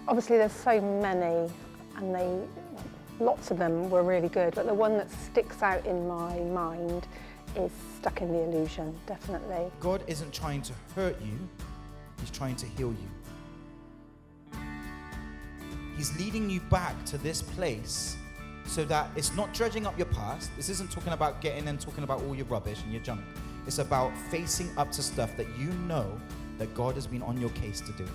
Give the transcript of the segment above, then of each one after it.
Obviously there's so many, and lots of them were really good, but the one that sticks out in my mind is Stuck in the Illusion, definitely. God isn't trying to hurt you, he's trying to heal you. He's leading you back to this place so that it's not dredging up your past. This isn't talking about getting and talking about all your rubbish and your junk. It's about facing up to stuff that you know that God has been on your case to do.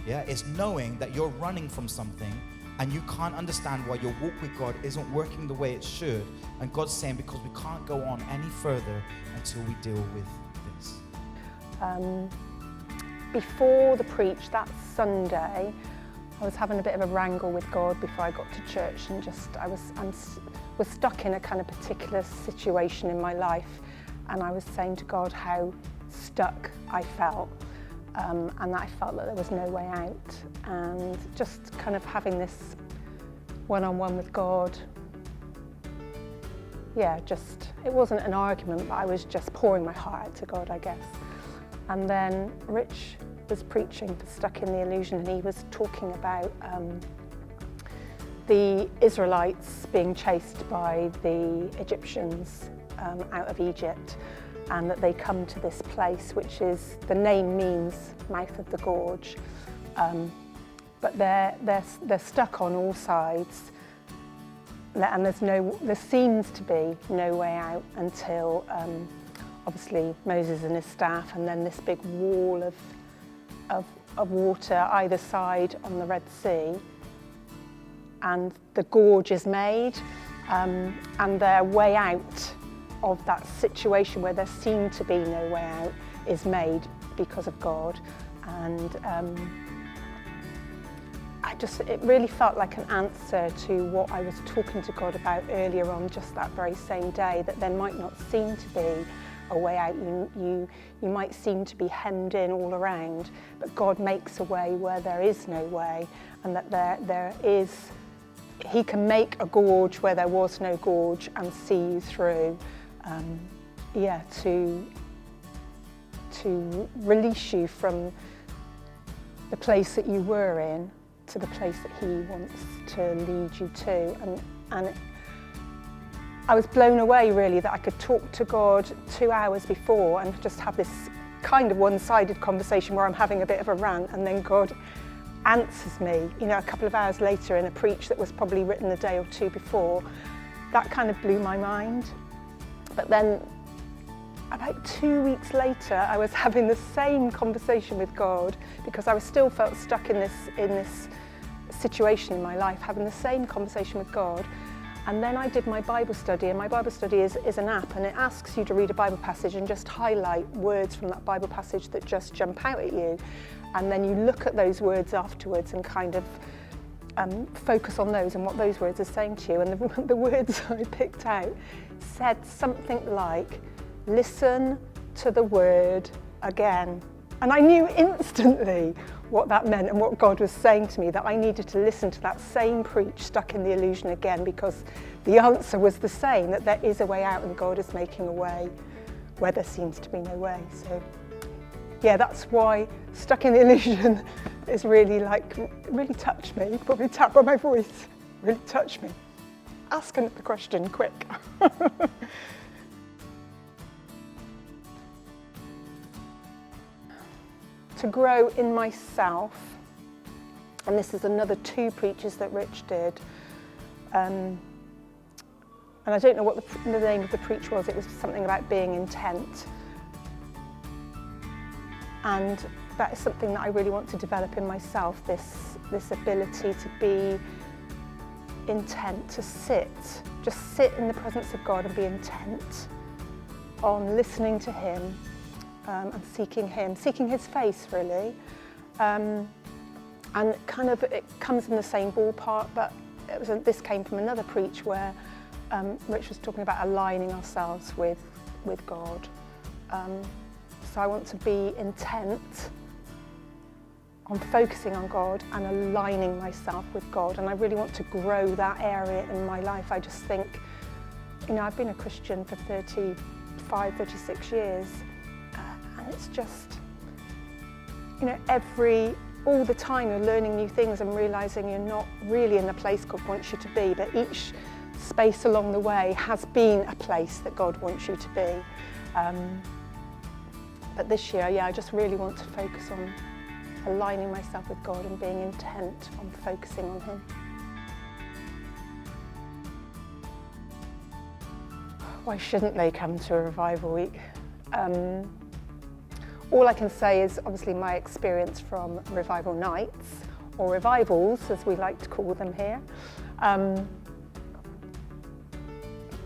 Yeah, it's knowing that you're running from something and you can't understand why your walk with God isn't working the way it should. And God's saying, because we can't go on any further until we deal with this. Before the preach that Sunday, I was having a bit of a wrangle with God before I got to church, and I was stuck in a kind of particular situation in my life, and I was saying to God how stuck I felt, and that I felt that there was no way out, and just kind of having this one-on-one with God. Yeah, it wasn't an argument, but I was just pouring my heart out to God, I guess. And then Rich was preaching for Stuck in the Illusion, and he was talking about the Israelites being chased by the Egyptians out of Egypt, and that they come to this place, which is, the name means mouth of the gorge, but they're stuck on all sides, and there seems to be no way out until obviously Moses and his staff, and then this big wall of water either side on the Red Sea, and the gorge is made, and their way out of that situation where there seemed to be no way out is made because of God. And it really felt like an answer to what I was talking to God about earlier on, just that very same day, that there might not seem to be a way out. You might seem to be hemmed in all around, but God makes a way where there is no way, and that there is, he can make a gorge where there was no gorge and see you through, to release you from the place that you were in to the place that he wants to lead you to. And I was blown away, really, that I could talk to God 2 hours before and just have this kind of one-sided conversation where I'm having a bit of a rant, and then God answers me, a couple of hours later in a preach that was probably written a day or two before. That kind of blew my mind. But then about 2 weeks later, I was having the same conversation with God, because I still felt stuck in this situation in my life, having the same conversation with God. And then I did my Bible study, and my Bible study is an app, and it asks you to read a Bible passage and just highlight words from that Bible passage that just jump out at you. And then you look at those words afterwards and kind of focus on those and what those words are saying to you. And the words I picked out said something like, listen to the word again. And I knew instantly what that meant and what God was saying to me, that I needed to listen to that same preach, Stuck in the Illusion, again, because the answer was the same, that there is a way out and God is making a way where there seems to be no way. So yeah, that's why Stuck in the Illusion is really touched me. Probably tap on my voice, really touched me. Ask another question, quick. To grow in myself, and this is another 2 preaches that Rich did, and I don't know what the name of the preach was. It was something about being intent, and that is something that I really want to develop in myself, this ability to be intent, to just sit in the presence of God and be intent on listening to him, and seeking his face, really. And kind of, it comes in the same ballpark, but this came from another preach where Rich was talking about aligning ourselves with God. So I want to be intent on focusing on God and aligning myself with God, and I really want to grow that area in my life. I just think, I've been a Christian for 35, 36 years, and it's just, every all the time you're learning new things and realising you're not really in the place God wants you to be, but each space along the way has been a place that God wants you to be. But this year, I just really want to focus on aligning myself with God and being intent on focusing on Him. Why shouldn't they come to a revival week? All I can say is obviously my experience from revival nights, or revivals as we like to call them here.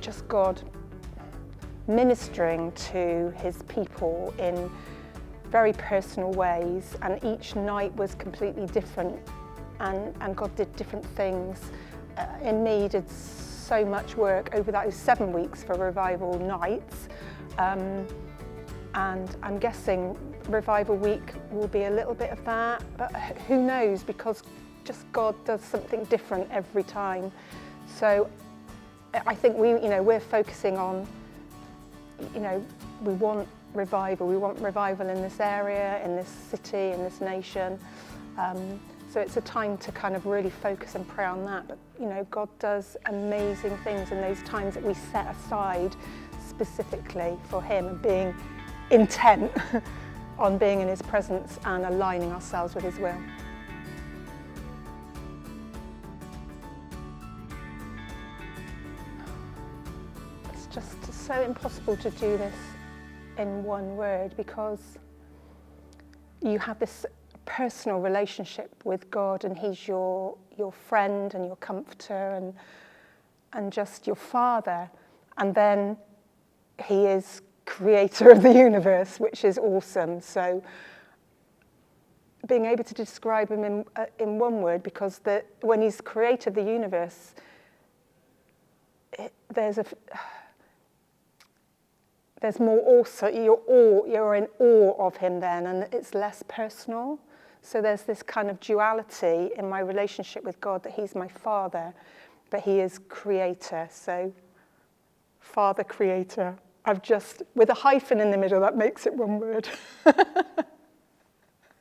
Just God ministering to His people in very personal ways, and each night was completely different, and God did different things. In me, He did so much work over those 7 weeks for revival nights, and I'm guessing revival week will be a little bit of that, but who knows, because just God does something different every time. So I think we're focusing on, we want revival in this area, in this city, in this nation. So it's a time to kind of really focus and pray on that. But God does amazing things in those times that we set aside specifically for Him, and being intent on being in His presence and aligning ourselves with His will. It's just so impossible to do this in one word, because you have this personal relationship with God, and He's your friend and your comforter and just your Father, and then He is creator of the universe, which is awesome. So being able to describe Him in one word, because when He's created the universe, there's more also, you're in awe of Him then, and it's less personal. So there's this kind of duality in my relationship with God, that He's my Father, but He is creator. So Father, creator. I've just, with a hyphen in the middle, that makes it one word.